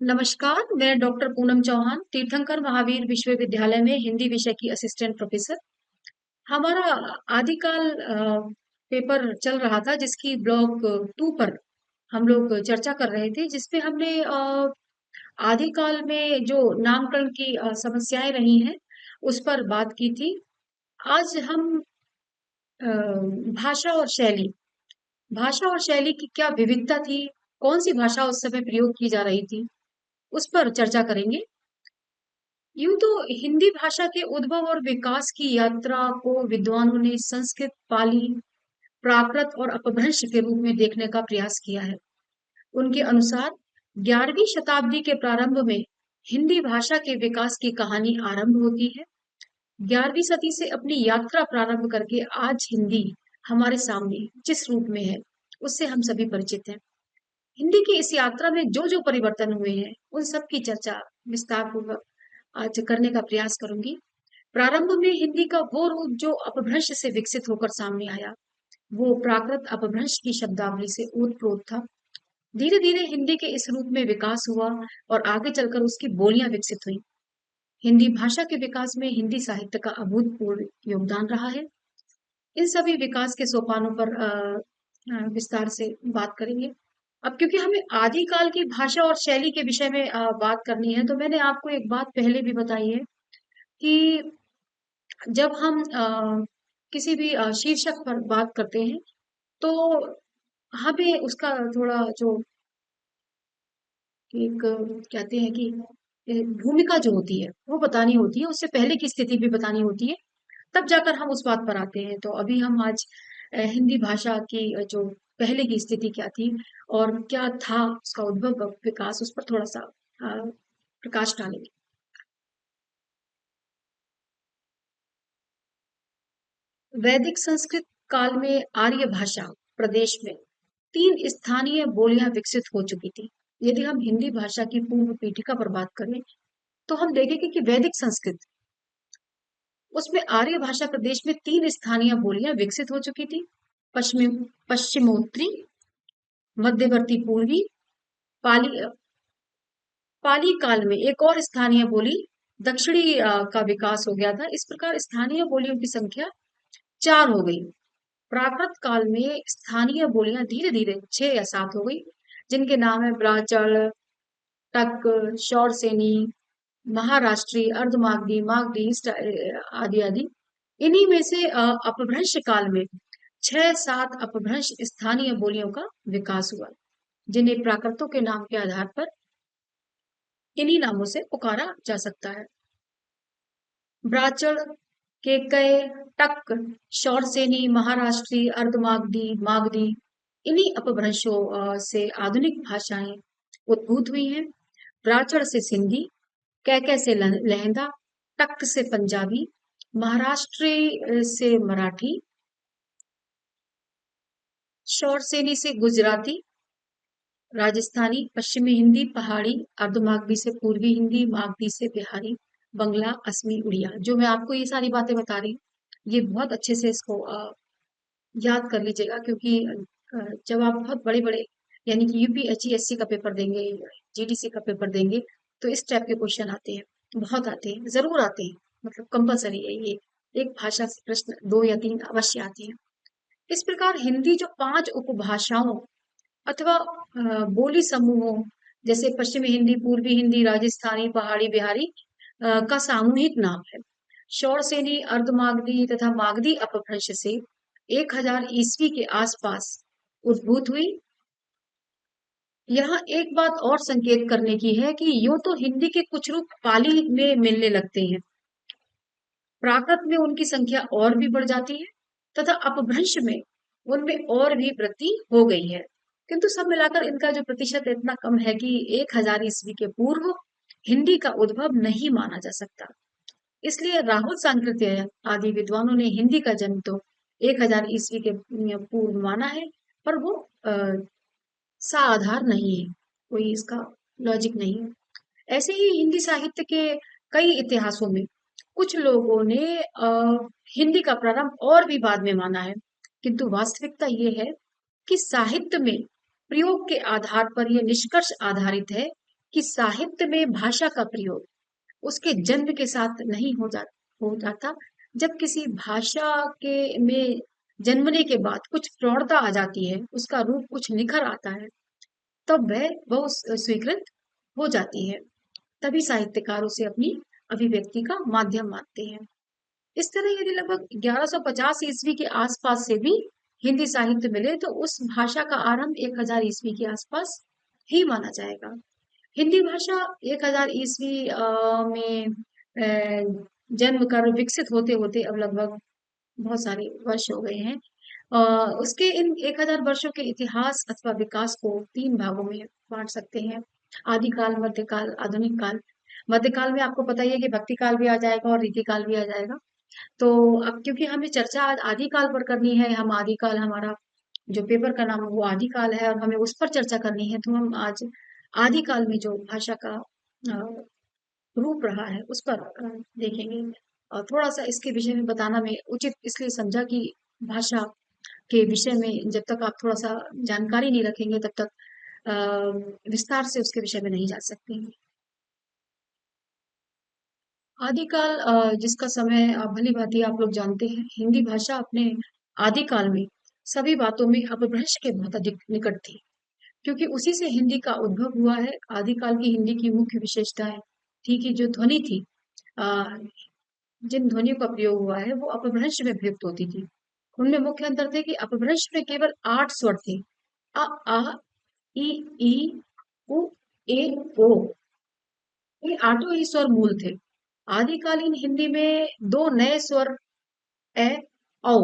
नमस्कार, मैं डॉक्टर पूनम चौहान, तीर्थंकर महावीर विश्वविद्यालय में हिंदी विषय की असिस्टेंट प्रोफेसर। हमारा आदिकाल पेपर चल रहा था जिसकी ब्लॉक 2 पर हम लोग चर्चा कर रहे थे, जिसपे हमने आदिकाल में जो नामकरण की समस्याएं रही हैं, उस पर बात की थी। आज हम अ, भाषा और शैली भाषा और शैली की क्या विविधता थी, कौन सी भाषा उस समय प्रयोग की जा रही थी, उस पर चर्चा करेंगे। यूं तो हिंदी भाषा के उद्भव और विकास की यात्रा को विद्वानों ने संस्कृत, पाली, प्राकृत और अपभ्रंश के रूप में देखने का प्रयास किया है। उनके अनुसार 11वीं शताब्दी के प्रारंभ में हिंदी भाषा के विकास की कहानी आरंभ होती है। 11वीं सदी से अपनी यात्रा प्रारंभ करके आज हिंदी हमारे सामने जिस रूप में है, उससे हम सभी परिचित हैं। हिंदी की इस यात्रा में जो जो परिवर्तन हुए हैं, उन सब की चर्चा विस्तार पूर्वक आज करने का प्रयास करूंगी। प्रारंभ में हिंदी का वो रूप जो अपभ्रंश से विकसित होकर सामने आया, वो प्राकृत अपभ्रंश की शब्दावली से ओतप्रोत था। धीरे धीरे हिंदी के इस रूप में विकास हुआ और आगे चलकर उसकी बोलियां विकसित हुई। हिंदी भाषा के विकास में हिंदी साहित्य का अभूतपूर्व योगदान रहा है। इन सभी विकास के सोपानों पर विस्तार से बात करेंगे। अब क्योंकि हमें आदिकाल की भाषा और शैली के विषय में बात करनी है, तो मैंने आपको एक बात पहले भी बताई है कि जब हम किसी भी शीर्षक पर बात करते हैं, तो हमें उसका थोड़ा जो एक कहते हैं कि भूमिका जो होती है वो बतानी होती है, उससे पहले की स्थिति भी बतानी होती है, तब जाकर हम उस बात पर आते हैं। तो अभी हम आज हिंदी भाषा की जो पहले की स्थिति क्या थी और क्या था उसका उद्भव विकास, उस पर थोड़ा सा प्रकाश डालेंगे। वैदिक संस्कृत काल में आर्य भाषा प्रदेश में 3 स्थानीय बोलियां विकसित हो चुकी थी। यदि हम हिंदी भाषा की पूर्व पीठिका पर बात करें, तो हम देखेंगे कि वैदिक संस्कृत, उसमें आर्य भाषा प्रदेश में 3 स्थानीय बोलियां विकसित हो चुकी थी। पश्चिमोत्तरी, मध्यवर्ती पूर्वी, पाली पाली काल में एक और स्थानीय बोली दक्षिणी का विकास हो गया था। इस प्रकार स्थानीय बोलियों की संख्या 4 हो गई। प्राकृत काल में स्थानीय बोलियां धीरे धीरे 6 या 7 हो गई, जिनके नाम है ब्राचल, टक, शौरसेनी, महाराष्ट्री, अर्धमागधी, मागधी, आदि आदि। इन्हीं में से अपभ्रंश काल में 6-7 अपभ्रंश स्थानीय बोलियों का विकास हुआ, जिन्हें प्राकृतों के नाम के आधार पर इन्हीं नामों से पुकारा जा सकता है। ब्राचल, केकय, टक, शौरसेनी, महाराष्ट्री, अर्धमागधी, मागधी, इन्हीं अपभ्रंशों से आधुनिक भाषाएं उद्भूत हुई हैं। ब्राचल से सिंधी, कैकय से लहंदा, टक से पंजाबी, महाराष्ट्री से मराठी, शौरसेनी से गुजराती, राजस्थानी, पश्चिमी हिंदी, पहाड़ी, अर्धमागधी से पूर्वी हिंदी, मागधी से बिहारी, बंगला, असमी, उड़िया। जो मैं आपको ये सारी बातें बता रही हूँ, ये बहुत अच्छे से इसको याद कर लीजिएगा, क्योंकि जब आप बहुत बड़े बड़े यानी कि यूपीएससी का पेपर देंगे, जीडीसी का पेपर देंगे, तो इस टाइप के क्वेश्चन आते हैं, बहुत आते हैं, जरूर आते हैं, मतलब कंपलसरी है ये। एक भाषा से प्रश्न 2 या 3 अवश्य आते हैं। इस प्रकार हिंदी जो 5 उपभाषाओं अथवा बोली समूहों, जैसे पश्चिमी हिंदी, पूर्वी हिंदी, राजस्थानी, पहाड़ी, बिहारी का सामूहिक नाम है। शौरसेनी, अर्धमागधी तथा मागधी अपभ्रंश से 1000 ईस्वी के आसपास उद्भूत हुई। यहाँ एक बात और संकेत करने की है कि यूं तो हिंदी के कुछ रूप पाली में मिलने लगते हैं, प्राकृत में उनकी संख्या और भी बढ़ जाती है तथा अपभ्रंश में उनमें और भी वृद्धि हो गई है, किंतु सब मिलाकर इनका जो प्रतिशत इतना कम है कि 1000 ईस्वी के पूर्व हिंदी का उद्भव नहीं माना जा सकता। इसलिए राहुल सांकृत्य आदि विद्वानों ने हिंदी का जन्म तो 1000 ईस्वी के पूर्व माना है, पर वो सा आधार नहीं है, कोई इसका लॉजिक नहीं है। ऐसे ही हिंदी साहित्य के कई इतिहासों में कुछ लोगों ने हिंदी का प्रारंभ और भी बाद में माना है, किंतु वास्तविकता ये है कि साहित्य में प्रयोग के आधार पर यह निष्कर्ष आधारित है कि साहित्य में भाषा का प्रयोग उसके जन्म के साथ नहीं हो जाता। जब किसी भाषा के में जन्मने के बाद कुछ प्रौढ़ता आ जाती है, उसका रूप कुछ निखर आता है, तब वह बहुत स्वीकृत हो जाती है। तभी साहित्यकार उसे अपनी अभिव्यक्ति का माध्यम मानते हैं। इस तरह यदि लगभग 1150 ईस्वी के आसपास से भी हिंदी साहित्य मिले तो उस भाषा का आरंभ 1000 ईस्वी के आसपास ही माना जाएगा। हिंदी भाषा 1000 ईस्वी में जन्म कर विकसित होते होते अब लगभग बहुत सारे वर्ष हो गए हैं। अ, उसके इन 1000 वर्षों के इतिहास अथवा विकास को 3 भागों में बांट सकते हैं। आदिकाल, मध्यकाल, आधुनिक काल। मध्यकाल में आपको पता ही है कि भक्ति काल भी आ जाएगा और रीतिकाल भी आ जाएगा। तो अब क्योंकि हमें चर्चा आज आदिकाल पर करनी है, हम आदिकाल हमारा जो पेपर का नाम है वो आदिकाल है और हमें उस पर चर्चा करनी है, तो हम आज आदिकाल में जो भाषा का रूप रहा है उस पर देखेंगे। और थोड़ा सा इसके विषय में बताना मैं उचित इसलिए समझा कि भाषा के विषय में जब तक आप थोड़ा सा जानकारी नहीं रखेंगे तब तक विस्तार से उसके विषय में नहीं जा सकते हैं। आदिकाल जिसका समय भली भांति आप लोग जानते हैं, हिंदी भाषा अपने आदिकाल में सभी बातों में अपभ्रंश के बहुत अधिक निकट थी, क्योंकि उसी से हिंदी का उद्भव हुआ है। आदिकाल की हिंदी की मुख्य विशेषताएं थी कि जो ध्वनि थी, अ, जिन ध्वनियों का प्रयोग हुआ है वो अपभ्रंश में प्रयुक्त होती थी। उनमें मुख्य अंतर थे कि अपभ्रंश में केवल 8 स्वर थे। अ, आ, ई, ई, उ, ए, ओ। ये आठों ही स्वर मूल थे। आदिकालीन हिंदी में दो नए स्वर ए, औ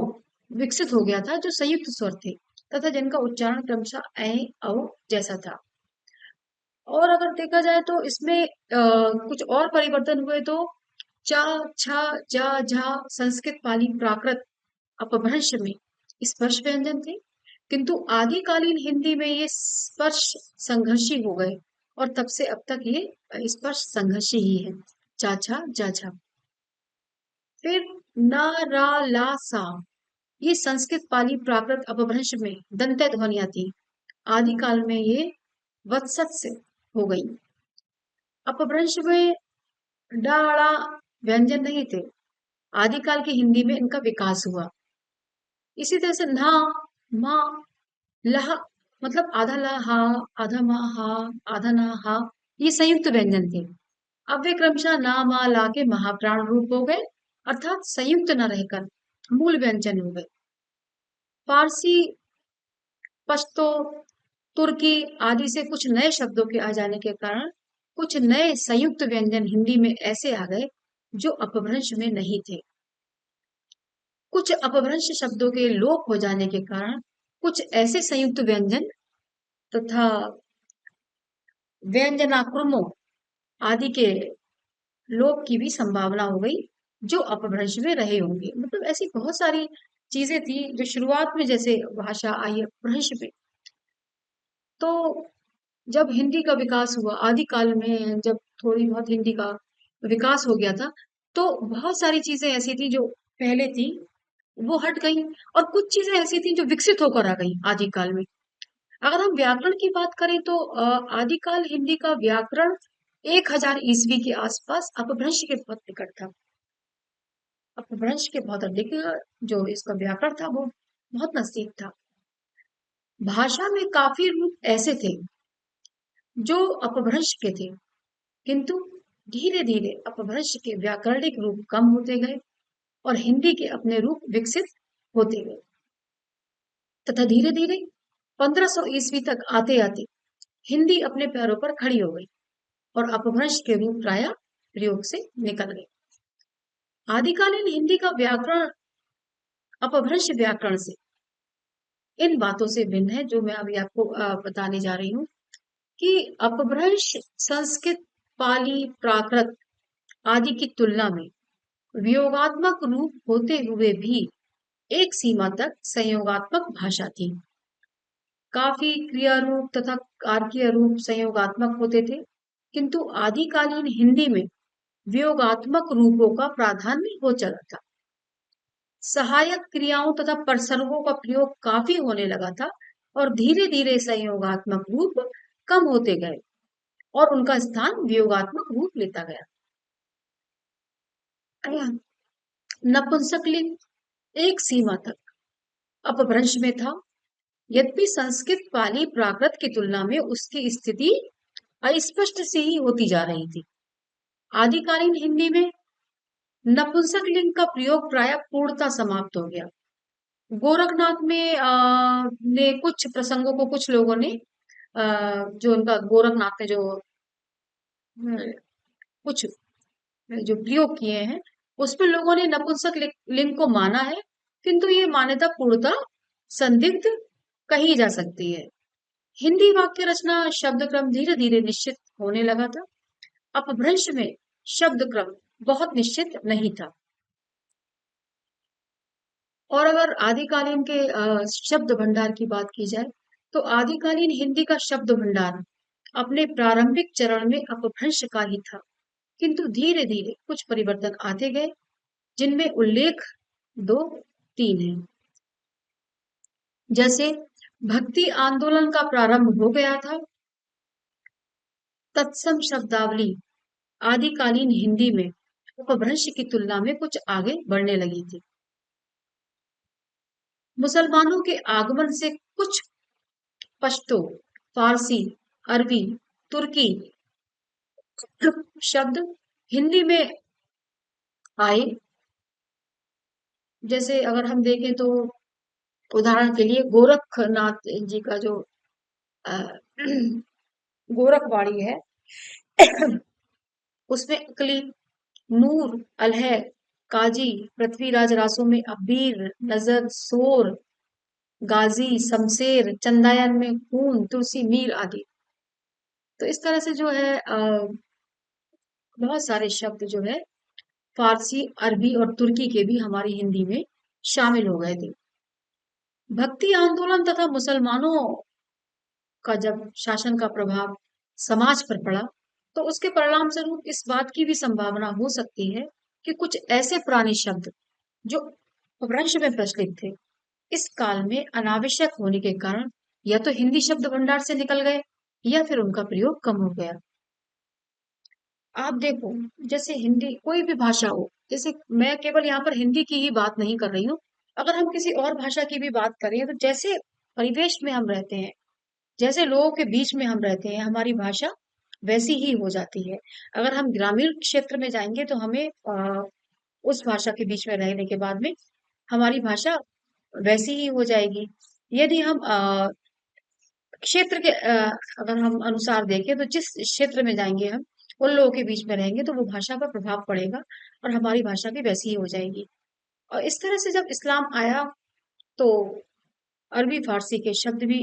विकसित हो गया था जो संयुक्त स्वर थे तथा जिनका उच्चारण क्रमशः ऐ, औ जैसा था। और अगर देखा जाए तो इसमें कुछ और परिवर्तन हुए तो चा, छा, जा, झा संस्कृत पाली प्राकृत अपभ्रंश में स्पर्श व्यंजन थे, किंतु आदिकालीन हिंदी में ये स्पर्श संघर्षी हो गए और तब से अब तक ये स्पर्श संघर्षी ही है। चा, छा, जा, झा। फिर ना, रा, ला, सा ये संस्कृत पाली प्राकृत अपभ्रंश में दंत्य ध्वनियां थी। आदिकाल में ये वत्सत से हो गई। अपभ्रंश में डाड़ा व्यंजन नहीं थे। आदिकाल की हिंदी में इनका विकास हुआ। इसी तरह से ना, मा, लहा मतलब आधा ला हा, आधा मा हा, आधा ना हा ये संयुक्त व्यंजन थे। अब वे क्रमशः ना मा ला के महाप्राण रूप हो गए, अर्थात संयुक्त न रहकर मूल व्यंजन हो गए। फारसी, पश्तो, तुर्की आदि से कुछ नए शब्दों के आ जाने के कारण कुछ नए संयुक्त व्यंजन हिंदी में ऐसे आ गए जो अपभ्रंश में नहीं थे। कुछ अपभ्रंश शब्दों के लोप हो जाने के कारण कुछ ऐसे संयुक्त व्यंजन तथा व्यंजनाक्रमों आदि के लोप की भी संभावना हो गई जो अपभ्रंश में रहे होंगे। मतलब ऐसी बहुत सारी चीजें थी जो शुरुआत में जैसे भाषा आई अपभ्रंश में, तो जब हिंदी का विकास हुआ आदिकाल में, जब थोड़ी बहुत हिंदी का विकास हो गया था, तो बहुत सारी चीजें ऐसी थी जो पहले थी वो हट गई और कुछ चीजें ऐसी थी जो विकसित होकर आ गई आदिकाल में। अगर हम व्याकरण की बात करें तो आदिकाल हिंदी का व्याकरण 1000 ईस्वी के आसपास अपभ्रंश के बहुत निकट था। अपभ्रंश के बहुत अधिक जो इसका व्याकरण था वो बहुत नजदीक था। भाषा में काफी रूप ऐसे थे जो अपभ्रंश के थे, किंतु धीरे धीरे अपभ्रंश के व्याकरणिक रूप कम होते गए और हिंदी के अपने रूप विकसित होते गए तथा धीरे धीरे 1500 ईस्वी तक आते आते हिंदी अपने पैरों पर खड़ी हो गई और अपभ्रंश के रूप प्राय प्रयोग से निकल गए। आदिकालीन हिंदी का व्याकरण अपभ्रंश व्याकरण से इन बातों से भिन्न है जो मैं अभी आपको बताने जा रही हूँ कि अपभ्रंश संस्कृत, पाली, प्राकृत आदि की तुलना में वियोगात्मक रूप होते हुए भी एक सीमा तक संयोगात्मक भाषा थी। काफी क्रिया रूप तथा कारकीय रूप संयोगात्मक होते थे, किंतु आदिकालीन हिंदी में वियोगात्मक रूपों का प्राधान्य हो चला था। सहायक क्रियाओं तथा परसर्गों का प्रयोग काफी होने लगा था और धीरे धीरे संयोगात्मक रूप कम होते गए। और उनका स्थान वियोगात्मक रूप लेता गया। नपुंसकलिंग एक सीमा तक अपभ्रंश में था, यद्यपि संस्कृत पाली प्राकृत की तुलना में उसकी स्थिति अस्पष्ट सी ही होती जा रही थी। आदिकालीन हिंदी में नपुंसकलिंग का प्रयोग प्राय पूर्णतः समाप्त हो गया। गोरखनाथ में ने कुछ प्रसंगों को कुछ लोगों ने जो उनका गोरखनाथ ने जो कुछ जो प्रयोग किए हैं उसमें लोगों ने नपुंसक लिंग को माना है, किंतु ये मान्यता पूर्णतः संदिग्ध कही जा सकती है। हिंदी वाक्य रचना शब्द क्रम धीरे धीरे निश्चित होने लगा था। अपभ्रंश में शब्द क्रम बहुत निश्चित नहीं था। और अगर आदिकालीन के शब्द भंडार की बात की जाए तो आदिकालीन हिंदी का शब्द भंडार अपने प्रारंभिक चरण में अपभ्रंश का ही था, किंतु धीरे धीरे कुछ परिवर्तन आते गए, जिनमें उल्लेख दो तीन है। जैसे भक्ति आंदोलन का प्रारंभ हो गया था, तत्सम शब्दावली आदिकालीन हिंदी में अपभ्रंश की तुलना में कुछ आगे बढ़ने लगी थी। मुसलमानों के आगमन से कुछ पश्तो, फारसी, अरबी, तुर्की शब्द हिंदी में आए। जैसे अगर हम देखें तो उदाहरण के लिए गोरखनाथ जी का जो अ, गोरखवाड़ी है उसमें अकली, नूर, अलह, काजी, पृथ्वीराज रासों में अबीर, नजर, सोर, गाजी, शमशेर, चंदायन में खून, तुलसी, मीर आदि। तो इस तरह से जो है बहुत सारे शब्द जो है फारसी, अरबी और तुर्की के भी हमारी हिंदी में शामिल हो गए थे। भक्ति आंदोलन तथा मुसलमानों का जब शासन का प्रभाव समाज पर पड़ा, तो उसके परिणाम स्वरूप इस बात की भी संभावना हो सकती है कि कुछ ऐसे पुराने शब्द जो अपभ्रंश में प्रचलित थे, इस काल में अनावश्यक होने के कारण या तो हिंदी शब्द भंडार से निकल गए या फिर उनका प्रयोग कम हो गया। आप देखो, जैसे हिंदी कोई भी भाषा हो, जैसे मैं केवल यहाँ पर हिंदी की ही बात नहीं कर रही हूँ, अगर हम किसी और भाषा की भी बात करें तो जैसे परिवेश में हम रहते हैं, जैसे लोगों के बीच में हम रहते हैं, हमारी भाषा वैसी ही हो जाती है। अगर हम ग्रामीण क्षेत्र में जाएंगे तो हमें उस भाषा के बीच में रहने के बाद में हमारी भाषा वैसी ही हो जाएगी। यदि हम क्षेत्र के अगर हम अनुसार देखें तो जिस क्षेत्र में जाएंगे हम उन लोगों के बीच में रहेंगे तो वो भाषा पर प्रभाव पड़ेगा और हमारी भाषा भी वैसी ही हो जाएगी। और इस तरह से जब इस्लाम आया तो अरबी फारसी के शब्द भी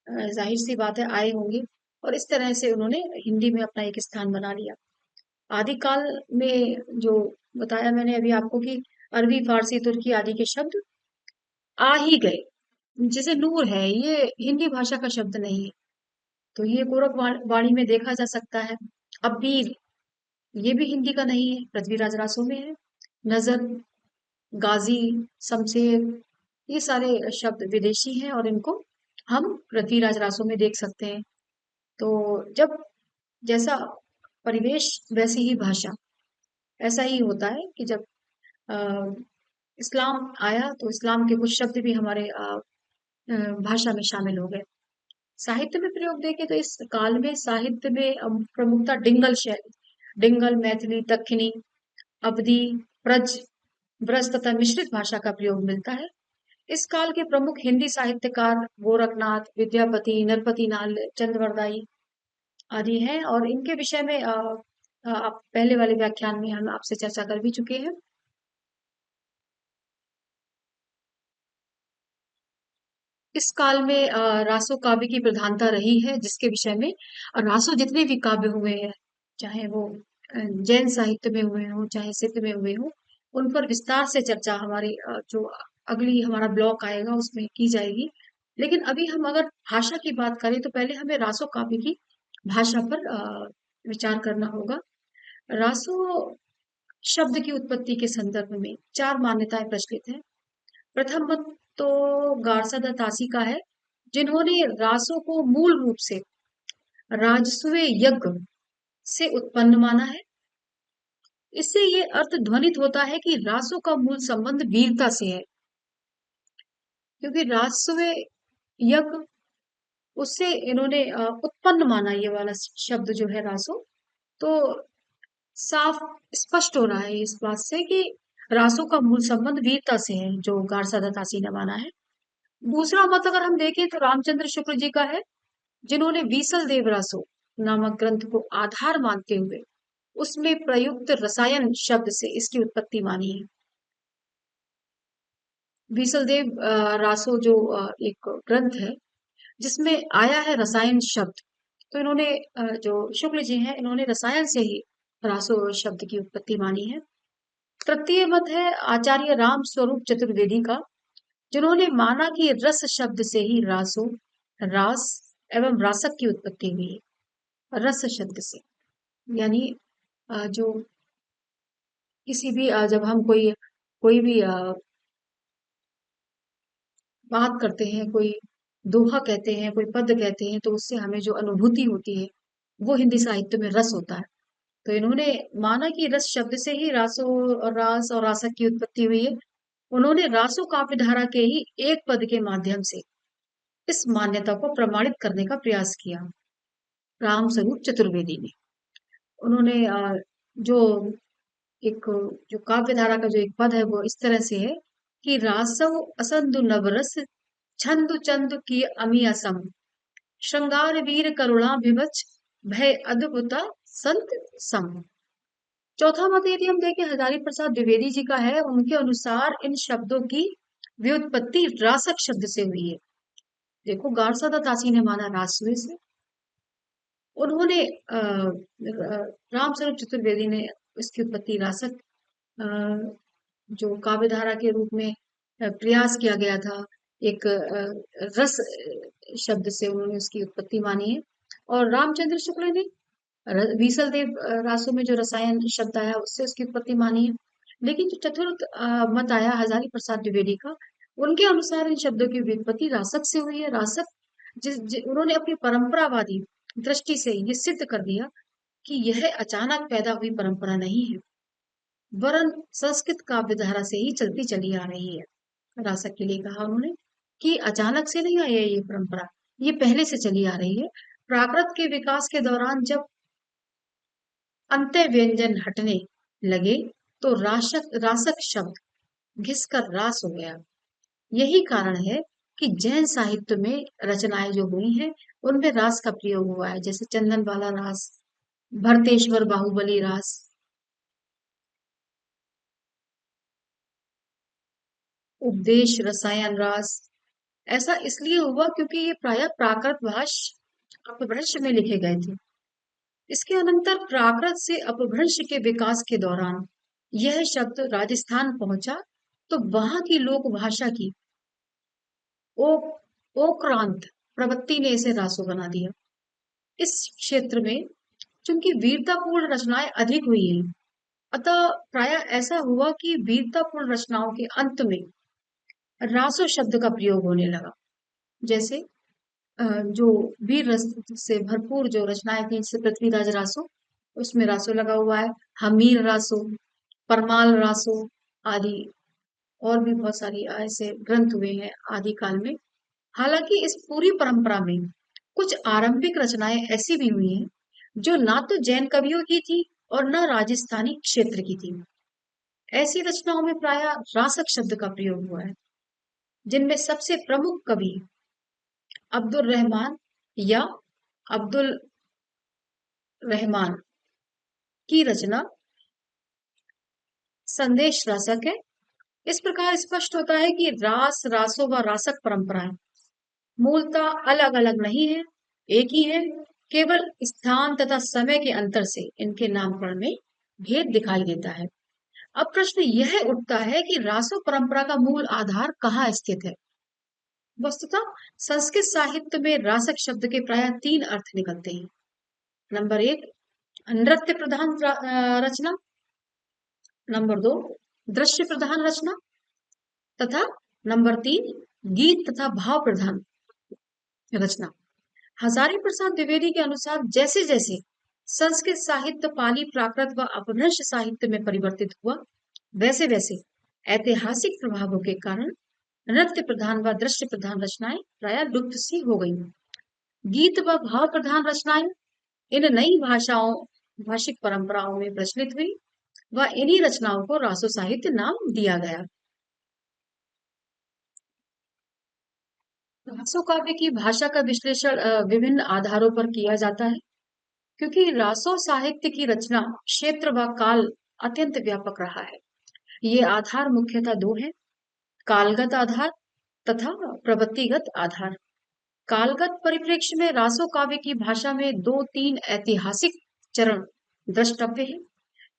जाहिर सी बात है आए होंगे और इस तरह से उन्होंने हिंदी में अपना एक स्थान बना लिया। आदिकाल में जो बताया मैंने अभी आपको कि अरबी फारसी तुर्की आदि के शब्द आ ही गए। जैसे नूर है, ये हिंदी भाषा का शब्द नहीं है, तो ये गोरख वाणी में देखा जा सकता है। अबीर, ये भी हिंदी का नहीं है, पृथ्वीराज रासो में है। नजर, गाजी, शमशेर, ये सारे शब्द विदेशी हैं और इनको हम पृथ्वीराज रासो में देख सकते हैं। तो जब जैसा परिवेश वैसी ही भाषा, ऐसा ही होता है कि जब अ, इस्लाम आया तो इस्लाम के कुछ शब्द भी हमारे भाषा में शामिल हो गए। साहित्य में प्रयोग देखें तो इस काल में साहित्य में प्रमुखता डिंगल शैली, डिंगल, मैथिली, दक्खनी, अवधी, ब्रज, ब्रज तथा मिश्रित भाषा का प्रयोग मिलता है। इस काल के प्रमुख हिंदी साहित्यकार गोरखनाथ, विद्यापति, नरपति नाल, चंद्रवरदाई आदि हैं और इनके विषय में आप पहले वाले व्याख्यान में हम आपसे चर्चा कर भी चुके हैं। इस काल में रासो काव्य की प्रधानता रही है, जिसके विषय में रासो जितने भी काव्य हुए हैं, चाहे वो जैन साहित्य में हुए हो चाहे सिद्ध में हुए हो, उन पर विस्तार से चर्चा हमारी जो अगली हमारा ब्लॉक आएगा उसमें की जाएगी। लेकिन अभी हम अगर भाषा की बात करें तो पहले हमें रासो काव्य की भाषा पर विचार करना होगा। रासो शब्द की उत्पत्ति के संदर्भ में चार मान्यताएं प्रचलित हैं। प्रथम मत तो गार्सद तासी का है, जिन्होंने रासो को मूल रूप से राजस्व यज्ञ से उत्पन्न माना है। इससे ये अर्थ ध्वनित होता है कि रासों का मूल संबंध वीरता से है, क्योंकि राजस्व यज्ञ उससे इन्होंने उत्पन्न माना ये वाला शब्द जो है रासो। तो साफ स्पष्ट हो रहा है इस बात से कि रासों का मूल संबंध वीरता से है, जो गारसादा तासी ने माना है। दूसरा मत अगर हम देखें तो रामचंद्र शुक्ल जी का है, जिन्होंने बीसल देव रासो नामक ग्रंथ को आधार मानते हुए उसमें प्रयुक्त रसायन शब्द से इसकी उत्पत्ति मानी है। बीसल देव रासो जो एक ग्रंथ है जिसमें आया है रसायन शब्द, तो इन्होंने जो शुक्ल जी हैं इन्होंने रसायन से ही रासो शब्द की उत्पत्ति मानी है। तृतीय मत है आचार्य राम स्वरूप चतुर्वेदी का, जिन्होंने माना कि रस शब्द से ही रासो, रास एवं रासक की उत्पत्ति हुई है। रस शब्द से यानी जो किसी भी जब हम कोई भी बात करते हैं, कोई दोहा कहते हैं, कोई पद कहते हैं, तो उससे हमें जो अनुभूति होती है वो हिंदी साहित्य में रस होता है। तो इन्होंने माना कि रस शब्द से ही रासो और रास और रासक की उत्पत्ति हुई है। उन्होंने रासो काव्य धारा के ही एक पद के माध्यम से इस मान्यता को प्रमाणित करने का प्रयास किया। राम स्वरूप चतुर्वेदी ने उन्होंने जो एक जो काव्य धारा का जो एक पद है वो इस तरह से है कि रासव असंधु नवरस छंदु चंदु की अमी असम श्रृंगार वीर करुणा विवच भय अद्भुता संत सम। चौथा मत यदि हम देखें हजारी प्रसाद द्विवेदी जी का है, उनके अनुसार इन शब्दों की व्युत्पत्ति रासक शब्द से हुई है। देखो गारसादा तासी ने माना रासवे से, उन्होंने रामस्वरूप चतुर्वेदी ने इसकी उत्पत्ति रासक जो काव्यधारा के रूप में प्रयास किया गया था, एक रस शब्द से उन्होंने उसकी उत्पत्ति मानी है। और रामचंद्र शुक्ल ने बीसल देव रासो में जो रसायन शब्द आया उससे उसकी उत्पत्ति मानी है। लेकिन जो चतुर्थ मत आया हजारी प्रसाद द्विवेदी का, उनके अनुसार इन शब्दों की व्युत्पत्ति रासक से हुई है। रासक उन्होंने अपनी परंपरावादी दृष्टि से ये सिद्ध कर दिया कि यह अचानक पैदा हुई परंपरा नहीं है, वरन संस्कृत काव्य धारा से ही चलती चली आ रही है। रासक के लिए कहा उन्होंने कि अचानक से नहीं आई है ये परंपरा, ये पहले से चली आ रही है। प्राकृत के विकास के दौरान जब अंत्य व्यंजन हटने लगे तो रासक शब्द घिसकर रास हो गया। यही कारण है कि जैन साहित्य में रचनाएं जो हुई हैं उनमें रास का प्रयोग हुआ है, जैसे चंदनबाला रास, भरतेश्वर बाहुबली रास, उपदेश रसायन रास। ऐसा इसलिए हुआ क्योंकि ये प्रायः प्राकृत भाषा अपभ्रंश में लिखे गए थे। इसके अनंतर प्राकृत से अपभ्रंश के विकास के दौरान यह शब्द राजस्थान पहुंचा, तो वहां की लोक भाषा की ओक्रांत प्रवृत्ति ने इसे रासो बना दिया। इस क्षेत्र में चूंकि वीरतापूर्ण रचनाएं अधिक हुई हैं, अतः प्राय ऐसा हुआ कि वीरतापूर्ण रचनाओं के अंत में रासो शब्द का प्रयोग होने लगा। जैसे जो वीर रस से भरपूर जो रचनाएं थी, जैसे पृथ्वीराज रासो, उसमें रासो लगा हुआ है, हमीर रासो, परमाल रासो आदि, और भी बहुत सारी ऐसे ग्रंथ हुए हैं आदि काल में। हालांकि इस पूरी परंपरा में कुछ आरंभिक रचनाएं ऐसी भी हुई हैं जो ना तो जैन कवियों की थी और न राजस्थानी क्षेत्र की थी। ऐसी रचनाओं में प्राय रासक शब्द का प्रयोग हुआ है, जिनमें सबसे प्रमुख कवि अब्दुल रहमान या अब्दुल रहमान की रचना संदेश रासक है। इस प्रकार स्पष्ट होता है कि रास, रासो व रासक परंपराएं मूलतः अलग अलग नहीं है, एक ही है। केवल स्थान तथा समय के अंतर से इनके नामकरण में भेद दिखाई देता है। अब प्रश्न यह उठता है कि रासो परंपरा का मूल आधार कहाँ स्थित है। वस्तुतः संस्कृत साहित्य में रासक शब्द के प्राय तीन अर्थ निकलते हैं। नंबर एक, नृत्य प्रधान रचना। नंबर दो, दृश्य प्रधान रचना। तथा नंबर तीन, गीत तथा भाव प्रधान रचना। हजारी प्रसाद द्विवेदी के अनुसार जैसे जैसे संस्कृत साहित्य पाली प्राकृत व अपभ्रंश साहित्य में परिवर्तित हुआ, वैसे वैसे ऐतिहासिक प्रभावों के कारण नृत्य प्रधान व दृश्य प्रधान रचनाएं प्राय लुप्त सी हो गई। गीत व भाव प्रधान रचनाएं इन नई भाषिक परंपराओं में प्रचलित हुई व इन्हीं रचनाओं को रासो साहित्य नाम दिया गया। रासो काव्य की भाषा का विश्लेषण विभिन्न आधारों पर किया जाता है, क्योंकि रासो साहित्य की रचना क्षेत्र व काल अत्यंत व्यापक रहा है। ये आधार मुख्यतः दो हैं, कालगत आधार तथा प्रवृत्तिगत आधार। कालगत परिप्रेक्ष्य में रासो काव्य की भाषा में दो तीन ऐतिहासिक चरण द्रष्टव्य है।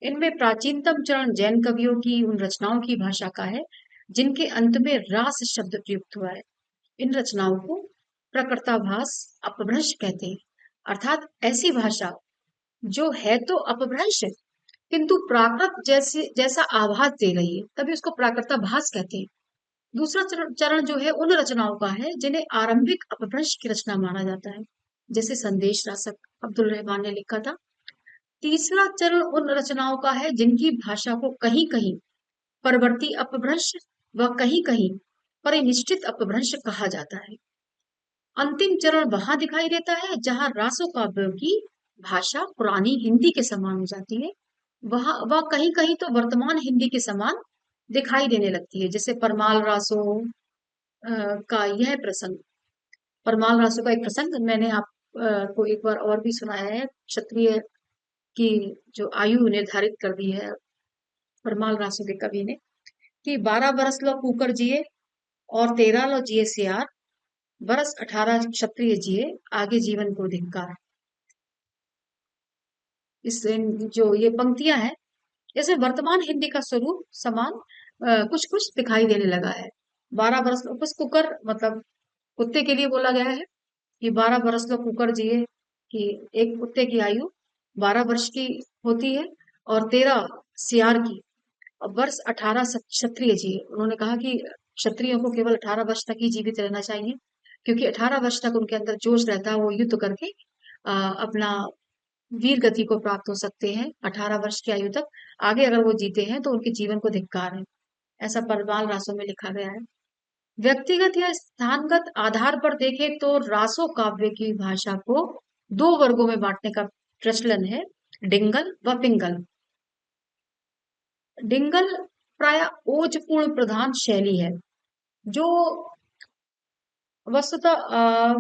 इनमें प्राचीनतम चरण जैन कवियों की उन रचनाओं की भाषा का है जिनके अंत में रास शब्द प्रयुक्त हुआ है। इन रचनाओं को प्रकृताभास अपभ्रंश कहते हैं, अर्थात ऐसी भाषा जो है तो अपभ्रंश किंतु प्राकृत जैसा आभास दे रही है, तभी उसको प्राकृताभास कहते हैं। दूसरा चरण जो है उन रचनाओं का है जिन्हें आरंभिक अपभ्रंश की रचना माना जाता है, जैसे संदेश रासक अब्दुल रहमान ने लिखा था। तीसरा चरण उन रचनाओं का है जिनकी भाषा को कहीं कहीं परवर्ती अपभ्रंश व कहीं कहीं परिनिष्ठित अपभ्रंश कहा जाता है। अंतिम चरण वहां दिखाई देता है जहां रासो काव्यों की भाषा पुरानी हिंदी के समान हो जाती है, वह कहीं कहीं तो वर्तमान हिंदी के समान दिखाई देने लगती है। जैसे परमाल रासो का यह प्रसंग, परमाल रासो का एक प्रसंग मैंने आप को एक बार और भी सुनाया है। क्षत्रिय की जो आयु निर्धारित कर दी है परमाल रासो के कवि ने कि 12 बरस लो कुकर जिए और 13 लो जिए सियार, बरस 18 क्षत्रिय जिए आगे जीवन को धिक्कार। इस जो ये पंक्तियां हैं, जैसे वर्तमान हिंदी का स्वरूप समान कुछ कुछ दिखाई देने लगा है। 12 बरस लो, बस कुकर मतलब कुत्ते के लिए बोला गया है कि 12 बरस लो कुकर जिए, कि एक कुत्ते की आयु 12 वर्ष की होती है और 13 सियार की, और वर्ष 18 क्षत्रिय जिए। उन्होंने कहा कि क्षत्रियों को केवल 18 वर्ष तक ही जीवित रहना चाहिए, क्योंकि 18 वर्ष तक उनके अंदर जोश रहता है, वो युद्ध करके अपना वीर गति को प्राप्त हो सकते हैं 18 वर्ष की आयु तक। आगे अगर वो जीते हैं तो उनके जीवन को धिक्कार है, ऐसा परमाल रासो में लिखा गया है। व्यक्तिगत या स्थानगत आधार पर देखें तो रासो काव्य की भाषा को दो वर्गों में बांटने का प्रचलन है, डिंगल व पिंगल। डिंगल प्राय ओजपूर्ण प्रधान शैली है, जो वस्तुतः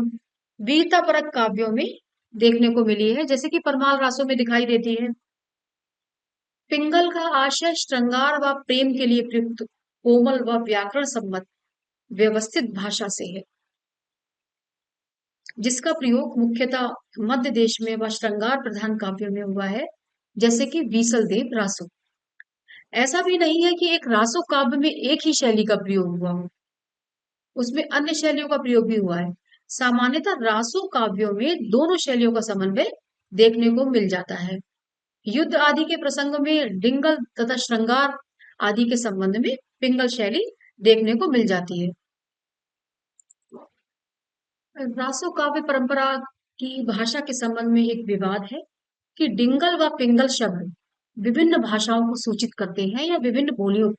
वीरता परक काव्यों में देखने को मिली है, जैसे कि परमाल रासों में दिखाई देती है। पिंगल का आशय श्रृंगार व प्रेम के लिए प्रयुक्त कोमल व व्याकरण सम्मत व्यवस्थित भाषा से है, जिसका प्रयोग मुख्यतः मध्य देश में व श्रृंगार प्रधान काव्यों में हुआ है, जैसे कि बीसल देव रासो। ऐसा भी नहीं है कि एक रासो काव्य में एक ही शैली का प्रयोग हुआ हो, उसमें अन्य शैलियों का प्रयोग भी हुआ है। सामान्यतः रासो काव्यों में दोनों शैलियों का समन्वय देखने को मिल जाता है। युद्ध आदि के प्रसंग में डिंगल तथा श्रृंगार आदि के संबंध में पिंगल शैली देखने को मिल जाती है। रासो काव्य परंपरा की भाषा के संबंध में एक विवाद है कि डिंगल व पिंगल शब्द विभिन्न भाषाओं को सूचित करते हैं या विभिन्न बोलियों।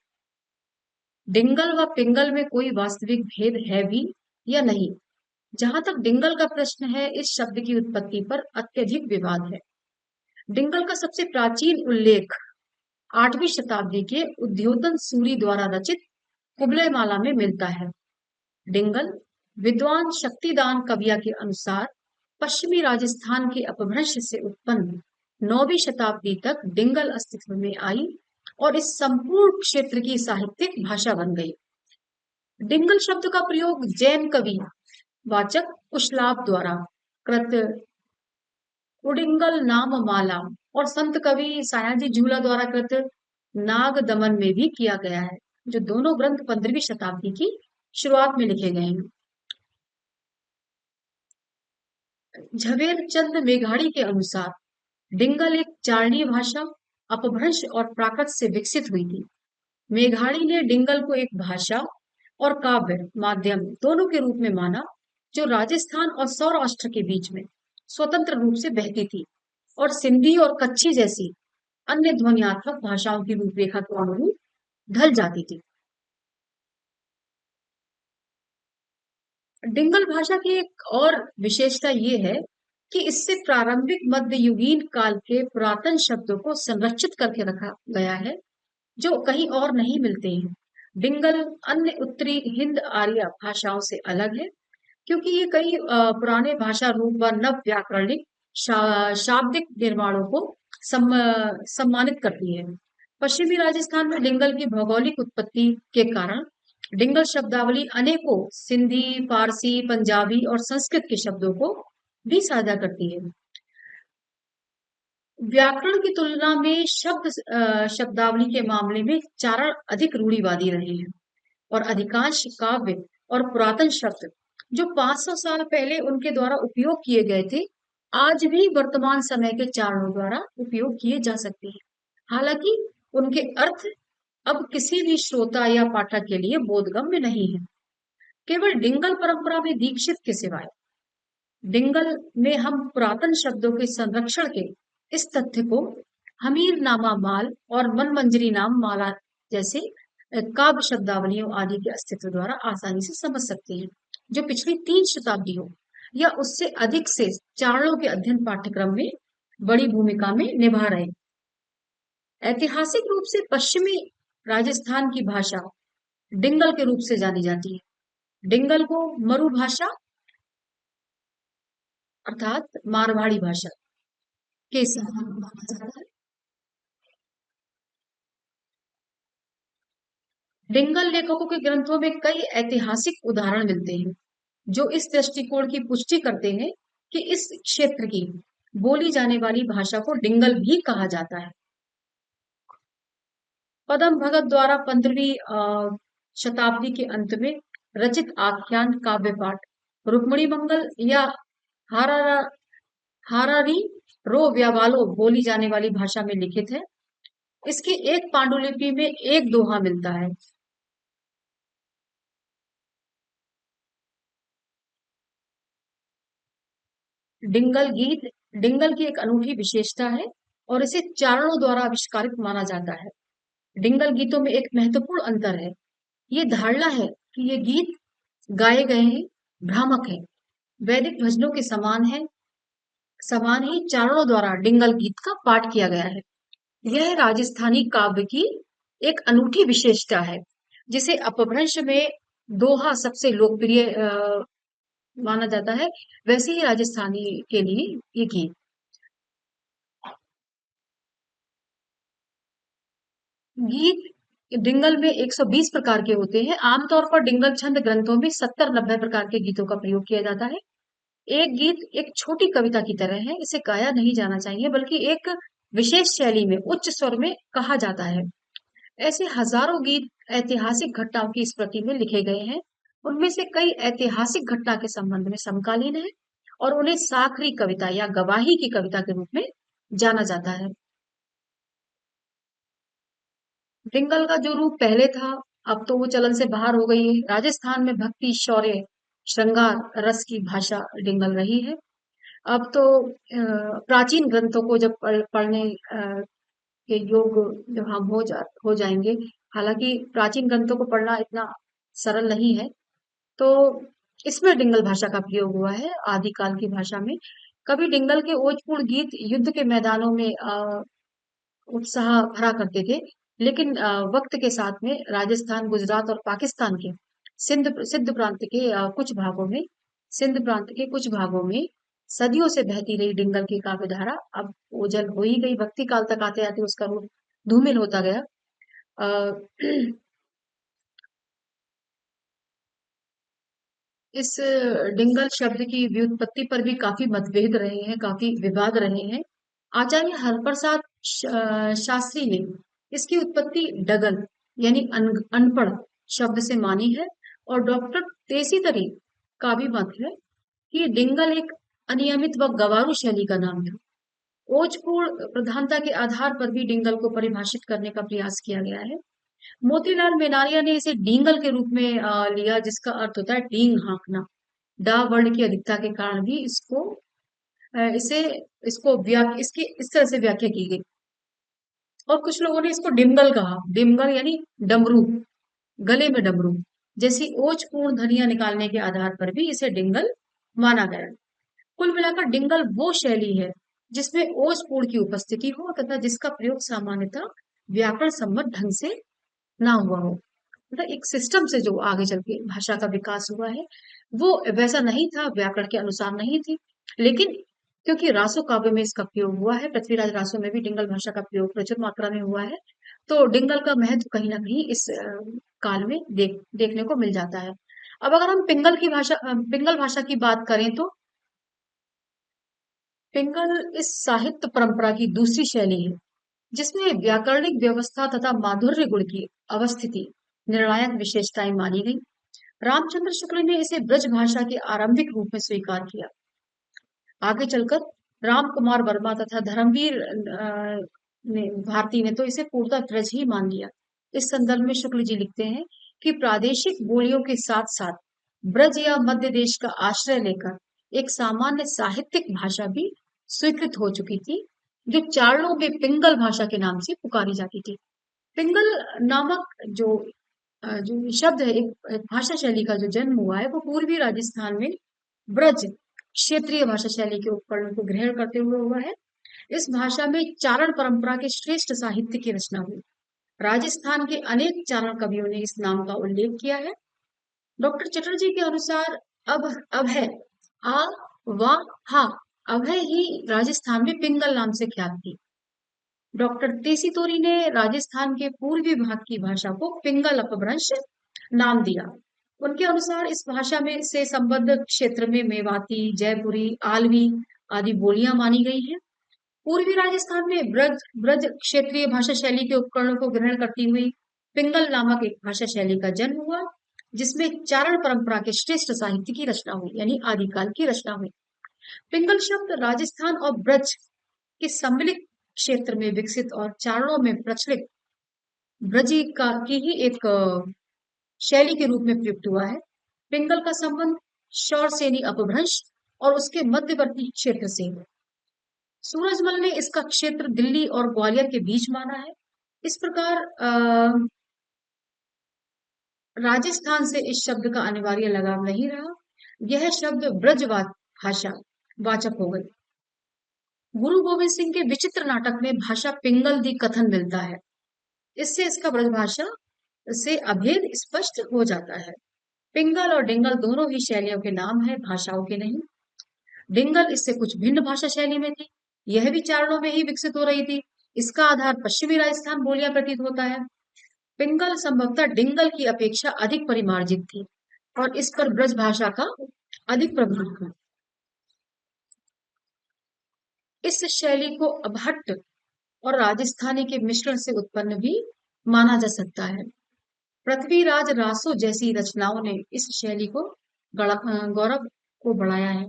डिंगल व पिंगल में कोई वास्तविक भेद है भी या नहीं। जहां तक डिंगल का प्रश्न है, इस शब्द की उत्पत्ति पर अत्यधिक विवाद है। डिंगल का सबसे प्राचीन उल्लेख 8वीं शताब्दी के उद्योतन सूरी द्वारा रचित कुबलयमाला में मिलता है। डिंगल विद्वान शक्तिदान कविया के अनुसार पश्चिमी राजस्थान के अपभ्रंश से उत्पन्न 9वीं शताब्दी तक डिंगल अस्तित्व में आई और इस संपूर्ण क्षेत्र की साहित्यिक भाषा बन गई। डिंगल शब्द का प्रयोग जैन कवि वाचक कुशलाभ द्वारा कृत उडिंगल नाम माला और संत कवि सायाजी झूला द्वारा कृत नाग दमन में भी किया गया है, जो दोनों ग्रंथ 15वीं शताब्दी की शुरुआत में लिखे गए हैं। झवेरचंद मेघाड़ी के अनुसार डिंगल एक चारणीय भाषा अपभ्रंश और प्राकृत से विकसित हुई थी। मेघाड़ी ने डिंगल को एक भाषा और काव्य माध्यम दोनों के रूप में माना, जो राजस्थान और सौराष्ट्र के बीच में स्वतंत्र रूप से बहती थी और सिंधी और कच्छी जैसी अन्य ध्वन्यात्मक भाषाओं की रूपरेखा के अनुरूप ढल जाती थी। डिंगल भाषा की एक और विशेषता ये है कि इससे प्रारंभिक मध्ययुगीन काल के पुरातन शब्दों को संरक्षित करके रखा गया है, जो कहीं और नहीं मिलते हैं। डिंगल अन्य उत्तरी हिंद आर्य भाषाओं से अलग है, क्योंकि ये कई पुराने भाषा रूप व नव व्याकरणिक शाब्दिक निर्माणों को सम्मानित करती है। पश्चिमी राजस्थान में डिंगल की भौगोलिक उत्पत्ति के कारण डिंगल शब्दावली अनेकों सिंधी, फारसी, पंजाबी और संस्कृत के शब्दों को भी साझा करती है। व्याकरण की तुलना में शब्दावली के मामले में चारण अधिक रूढ़िवादी रहे हैं और अधिकांश काव्य और पुरातन शब्द जो 500 साल पहले उनके द्वारा उपयोग किए गए थे, आज भी वर्तमान समय के चारणों द्वारा उपयोग किए जा सकते हैं। हालांकि उनके अर्थ अब किसी भी श्रोता या पाठक के लिए बोधगम्य नहीं है। केवल डिंगल परंपरा में दीक्षित के सिवाय डिंगल में हम पुरातन शब्दों के संरक्षण के इस तथ्य को हमीर नामा माल और मनमंजरी नाम माला जैसे काव्य शब्दावलियों आदि के अस्तित्व द्वारा आसानी से समझ सकते हैं, जो पिछली 3 शताब्दियों या उससे अधिक से चारणों के अध्ययन पाठ्यक्रम में बड़ी भूमिका में निभा रहे। ऐतिहासिक रूप से पश्चिमी राजस्थान की भाषा डिंगल के रूप से जानी जाती है। डिंगल को मरु भाषा अर्थात मारवाड़ी भाषा के समान माना जाता है। डिंगल लेखकों के ग्रंथों में कई ऐतिहासिक उदाहरण मिलते हैं, जो इस दृष्टिकोण की पुष्टि करते हैं कि इस क्षेत्र की बोली जाने वाली भाषा को डिंगल भी कहा जाता है। पदम भगत द्वारा 15वीं शताब्दी के अंत में रचित आख्यान काव्य पाठ रुक्मणी मंगल या हारारा हारारी रो व्यावालो बोली जाने वाली भाषा में लिखित है। इसकी एक पांडुलिपि में एक दोहा मिलता है। डिंगल गीत डिंगल की एक अनूठी विशेषता है और इसे चारणों द्वारा आविष्कारित माना जाता है। डिंगल गीतों में एक महत्वपूर्ण अंतर है। ये धारणा है कि ये गीत गाए गए हैं, भ्रामक है, वैदिक भजनों के समान ही चारणों द्वारा डिंगल गीत का पाठ किया गया है। यह राजस्थानी काव्य की एक अनूठी विशेषता है, जिसे अपभ्रंश में दोहा सबसे लोकप्रिय माना जाता है, वैसे ही राजस्थानी के लिए ये गीत। गीत डिंगल में 120 प्रकार के होते हैं। आमतौर पर डिंगल छंद ग्रंथों में 70-90 प्रकार के गीतों का प्रयोग किया जाता है। एक गीत एक छोटी कविता की तरह है, इसे गाया नहीं जाना चाहिए बल्कि एक विशेष शैली में उच्च स्वर में कहा जाता है। ऐसे हजारों गीत ऐतिहासिक घटनाओं की स्मृति में लिखे गए हैं। उनमें से कई ऐतिहासिक घटना के संबंध में समकालीन है और उन्हें साखरी कविता या गवाही की कविता के रूप में जाना जाता है। डिंगल का जो रूप पहले था, अब तो वो चलन से बाहर हो गई है। राजस्थान में भक्ति, शौर्य, श्रृंगार रस की भाषा डिंगल रही है। अब तो प्राचीन ग्रंथों को जब पढ़ने के योग जब हम हो जाएंगे, हालांकि प्राचीन ग्रंथों को पढ़ना इतना सरल नहीं है, तो इसमें डिंगल भाषा का प्रयोग हुआ है आदिकाल की भाषा में। कभी डिंगल के ओजपूर्ण गीत युद्ध के मैदानों में उत्साह भरा करते थे, लेकिन वक्त के साथ में राजस्थान, गुजरात और पाकिस्तान के सिंध प्रांत के सिंध प्रांत के कुछ भागों में सदियों से बहती रही डिंगल की काव्य धारा अब ओझल हो ही गई। भक्ति काल तक आते आते उसका रूप धूमिल होता गया। अ, इस डिंगल शब्द की व्युत्पत्ति पर भी काफी मतभेद रहे हैं, काफी विवाद रहे हैं। आचार्य हरप्रसाद शास्त्री ने इसकी उत्पत्ति डगल यानी अनपढ़ शब्द से मानी है और डॉक्टर तेसीतरी का भी मत है कि डिंगल एक अनियमित व गवारू शैली का नाम था। ओजपूर्ण प्रधानता के आधार पर भी डिंगल को परिभाषित करने का प्रयास किया गया है। मोतीलाल मेनारिया ने इसे डींगल के रूप में लिया, जिसका अर्थ होता है डींग हाँकना। डा वर्ण की अधिकता के कारण भी इसको इसे इसको इसकी इस तरह से व्याख्या की गई। और कुछ लोगों ने इसको डिम्बल कहा, डिम्बल यानी डमरू, गले में डमरू, जैसी ओजपूर्ण ध्वनियां निकालने के आधार पर भी इसे डिंगल माना गया। कुल मिलाकर डिंगल वो शैली है जिसमें ओजपूर्ण की उपस्थिति हो तथा जिसका प्रयोग सामान्यतः व्याकरण सम्मत ढंग से ना हुआ हो। मतलब एक सिस्टम से जो आगे चल के भाषा का विकास हुआ है वो वैसा नहीं था, व्याकरण के अनुसार नहीं थी। लेकिन क्योंकि रासो काव्य में इसका प्रयोग हुआ है, पृथ्वीराज रासो में भी डिंगल भाषा का प्रयोग प्रचुर मात्रा में हुआ है, तो डिंगल का महत्व कहीं ना कहीं इस काल में देखने को मिल जाता है। अब अगर हम पिंगल भाषा की बात करें तो पिंगल इस साहित्य परंपरा की दूसरी शैली है जिसमें व्याकरणिक व्यवस्था तथा माधुर्य गुण की अवस्थिति निर्णायक विशेषताएं मानी गई। रामचंद्र शुक्ल ने इसे ब्रज भाषा के आरंभिक रूप में स्वीकार किया। आगे चलकर राम कुमार वर्मा तथा धर्मवीर भारती ने तो इसे पूर्णतः ब्रज ही मान लिया। इस संदर्भ में शुक्ल जी लिखते हैं कि प्रादेशिक बोलियों के साथ साथ ब्रज या मध्य देश का आश्रय लेकर एक सामान्य साहित्यिक भाषा भी स्वीकृत हो चुकी थी, जो चारणों में पिंगल भाषा के नाम से पुकारी जाती थी। पिंगल नामक जो शब्द है, एक भाषा शैली का जो जन्म हुआ है वो पूर्वी राजस्थान में ब्रज क्षेत्रीय भाषा शैली के उपकरणों को ग्रहण करते हुए हुआ है। इस भाषा में चारण परंपरा के श्रेष्ठ साहित्य की रचना हुई। राजस्थान के अनेक चारण कवियों ने इस नाम का उल्लेख किया है। डॉक्टर चटर्जी के अनुसार अब अब है आ वा हा अभय ही राजस्थान में पिंगल नाम से ख्यात थी। डॉक्टर टीसी तोरी ने राजस्थान के पूर्वी भाग की भाषा को पिंगल अपभ्रंश नाम दिया। उनके अनुसार इस भाषा में से संबद्ध क्षेत्र में मेवाती, जयपुरी, आलवी आदि बोलियां मानी गई हैं। पूर्वी राजस्थान में ब्रज ब्रज क्षेत्रीय भाषा शैली के उपकरणों को ग्रहण करती हुई पिंगल नामक एक भाषा शैली का जन्म हुआ, जिसमें चारण परंपरा के श्रेष्ठ साहित्य की रचना हुई, यानी आदिकाल की रचना हुई। पिंगल शब्द राजस्थान और ब्रज के सम्मिलित क्षेत्र में विकसित और चारणों में प्रचलित ब्रजी का की ही एक शैली के रूप में प्रयुक्त हुआ है। पिंगल का संबंध शौरसेनी अपभ्रंश और उसके मध्यवर्ती क्षेत्र से है। सूरजमल ने इसका क्षेत्र दिल्ली और ग्वालियर के बीच माना है। इस प्रकार राजस्थान से इस शब्द का अनिवार्य लगाव नहीं रहा। यह शब्द ब्रजवाद भाषा वाचक हो गई। गुरु गोविंद सिंह के विचित्र नाटक में भाषा पिंगल दी कथन मिलता है। इससे इसका ब्रजभाषा से अभेद स्पष्ट हो जाता है। पिंगल और डिंगल दोनों ही शैलियों के नाम है, भाषाओं के नहीं। डिंगल इससे कुछ भिन्न भाषा शैली में थी। यह भी चारणों में ही विकसित हो रही थी। इसका आधार पश्चिमी राजस्थान बोलियां प्रतीत होता है। पिंगल संभवतः डिंगल की अपेक्षा अधिक परिमार्जित थी और इस पर ब्रज भाषा का अधिक प्रभाव था। इस शैली को अभट्ट और राजस्थानी के मिश्रण से उत्पन्न भी माना जा सकता है। पृथ्वीराज रासो जैसी रचनाओं ने इस शैली को गौरव को बढ़ाया है।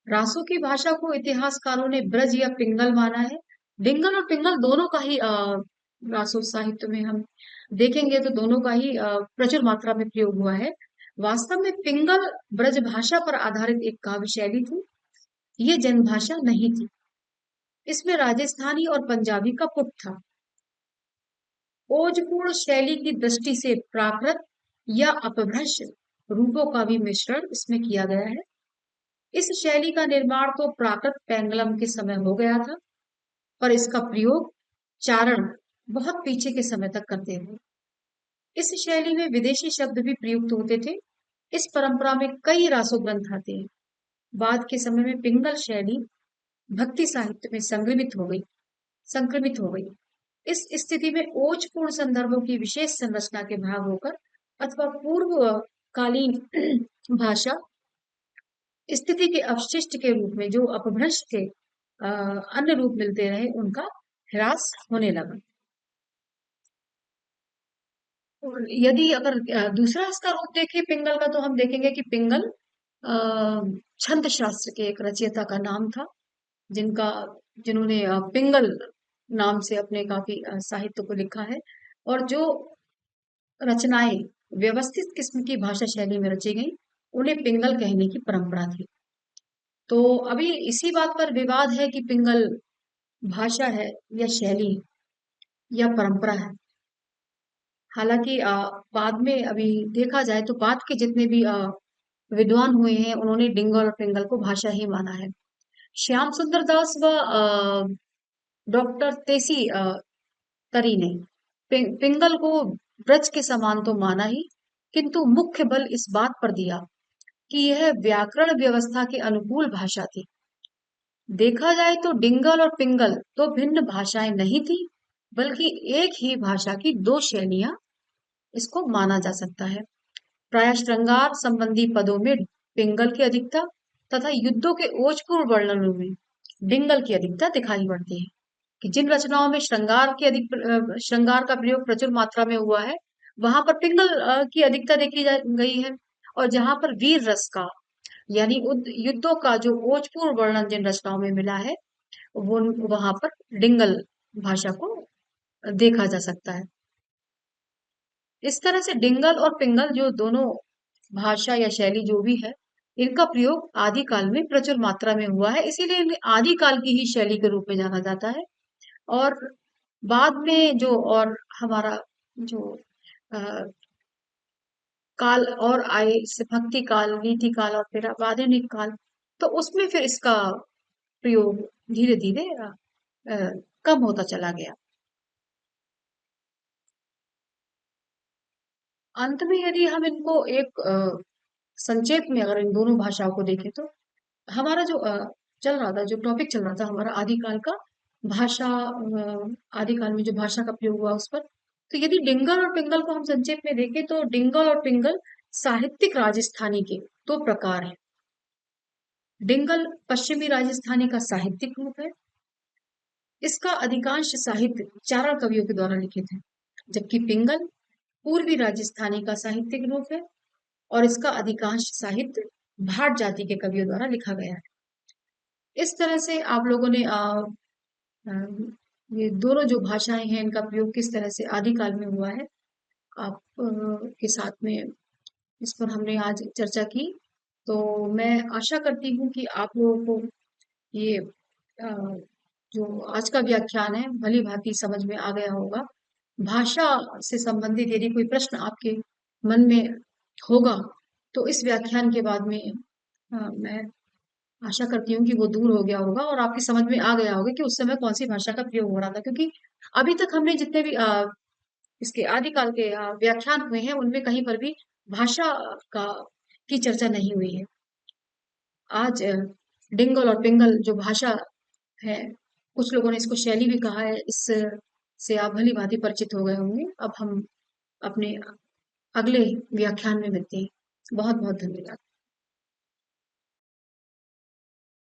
रासो की भाषा को इतिहासकारों ने ब्रज या पिंगल माना है। डिंगल और पिंगल दोनों का ही रासो साहित्य में हम देखेंगे तो दोनों का ही प्रचुर मात्रा में प्रयोग हुआ है। वास्तव में पिंगल ब्रज भाषा पर आधारित एक काव्य शैली थी। ये जनभाषा नहीं थी। इसमें राजस्थानी और पंजाबी का पुट था। ओजपूर्ण शैली की दृष्टि से प्राकृत या अपभ्रंश रूपों का भी मिश्रण इसमें किया गया है। इस शैली का निर्माण तो प्राकृत पेंगलम के समय हो गया था, पर इसका प्रयोग चारण बहुत पीछे के समय तक करते हुए। इस शैली में विदेशी शब्द भी प्रयुक्त होते थे। इस परंपरा में कई रासो ग्रंथ आते हैं। बाद के समय में पिंगल शैली भक्ति साहित्य में संक्रमित हो गई। इस स्थिति में ओजपूर्ण संदर्भों की विशेष संरचना के भाग होकर अथवा पूर्व कालीन भाषा स्थिति के अवशिष्ट के रूप में जो अपभ्रंश के अन्य रूप मिलते रहे, उनका ह्रास होने लगा। और यदि अगर दूसरा इसका रूप देखें पिंगल का, तो हम देखेंगे कि पिंगल छंद शास्त्र के एक रचयिता का नाम था, जिन्होंने पिंगल नाम से अपने काफी साहित्य को लिखा है। और जो रचनाएं व्यवस्थित किस्म की भाषा शैली में रची गई, उन्हें पिंगल कहने की परंपरा थी। तो अभी इसी बात पर विवाद है कि पिंगल भाषा है या शैली है या परंपरा है। हालांकि बाद में अभी देखा जाए तो बाद के जितने भी विद्वान हुए हैं उन्होंने डिंगल और पिंगल को भाषा ही माना है। श्याम सुंदर दास व डॉक्टर तेसी तरी ने पिंगल को ब्रज के समान तो माना ही, किंतु मुख्य बल इस बात पर दिया कि यह व्याकरण व्यवस्था के अनुकूल भाषा थी। देखा जाए तो डिंगल और पिंगल दो भिन्न भाषाएं नहीं थी, बल्कि एक ही भाषा की दो शैलियां इसको माना जा सकता है। प्राय श्रृंगार संबंधी पदों में पिंगल की अधिकता तथा युद्धों के ओजपूर्ण वर्णनों में डिंगल की अधिकता दिखाई पड़ती है। कि जिन रचनाओं में श्रृंगार का प्रयोग प्रचुर मात्रा में हुआ है, वहां पर पिंगल की अधिकता देखी गई है। और जहां पर वीर रस का यानी युद्धों का जो ओजपूर्ण वर्णन जिन रचनाओं में मिला है, वो वहां पर डिंगल भाषा को देखा जा सकता है। इस तरह से डिंगल और पिंगल जो दोनों भाषा या शैली जो भी है, इनका प्रयोग आदिकाल में प्रचुर मात्रा में हुआ है, इसीलिए इन्हें आदिकाल की ही शैली के रूप में जाना जाता है। और बाद में जो और हमारा जो अ, काल और आए, जैसे भक्ति काल, नीति काल और फिर अब आधुनिक काल, तो उसमें फिर इसका प्रयोग धीरे धीरे कम होता चला गया। अंत में यदि हम इनको एक संक्षेप में अगर इन दोनों भाषाओं को देखें तो हमारा जो चल रहा था, जो टॉपिक चल रहा था हमारा आदिकाल का, भाषा आदिकाल में जो भाषा का प्रयोग हुआ उस पर। तो यदि डिंगल और पिंगल को हम संक्षेप में देखें तो डिंगल और पिंगल साहित्यिक राजस्थानी के दो प्रकार हैं। डिंगल पश्चिमी राजस्थानी का साहित्यिक रूप है। इसका अधिकांश साहित्य चारण कवियों के द्वारा लिखित है, जबकि पिंगल पूर्वी राजस्थानी का साहित्यिक रूप है और इसका अधिकांश साहित्य भाट जाति के कवियों द्वारा लिखा गया है। इस तरह से आप लोगों ने अ, ये दोनों जो भाषाएं हैं इनका प्रयोग किस तरह से आदिकाल में हुआ है, आप के साथ में इस पर हमने आज चर्चा की। तो मैं आशा करती हूँ कि आप लोगों को ये जो आज का व्याख्यान है भली भांति समझ में आ गया होगा। भाषा से संबंधित यदि कोई प्रश्न आपके मन में होगा तो इस व्याख्यान के बाद में मैं आशा करती हूँ कि वो दूर हो गया होगा और आपकी समझ में आ गया होगा कि उस समय कौन सी भाषा का प्रयोग हो रहा था, क्योंकि अभी तक हमने जितने भी इसके आदिकाल के व्याख्यान हुए हैं उनमें कहीं पर भी भाषा का की चर्चा नहीं हुई है। आज डिंगल और पिंगल जो भाषा है, कुछ लोगों ने इसको शैली भी कहा है, इस से आप भली भांति परिचित हो गए होंगे। अब हम अपने अगले व्याख्यान में मिलते हैं। बहुत बहुत धन्यवाद।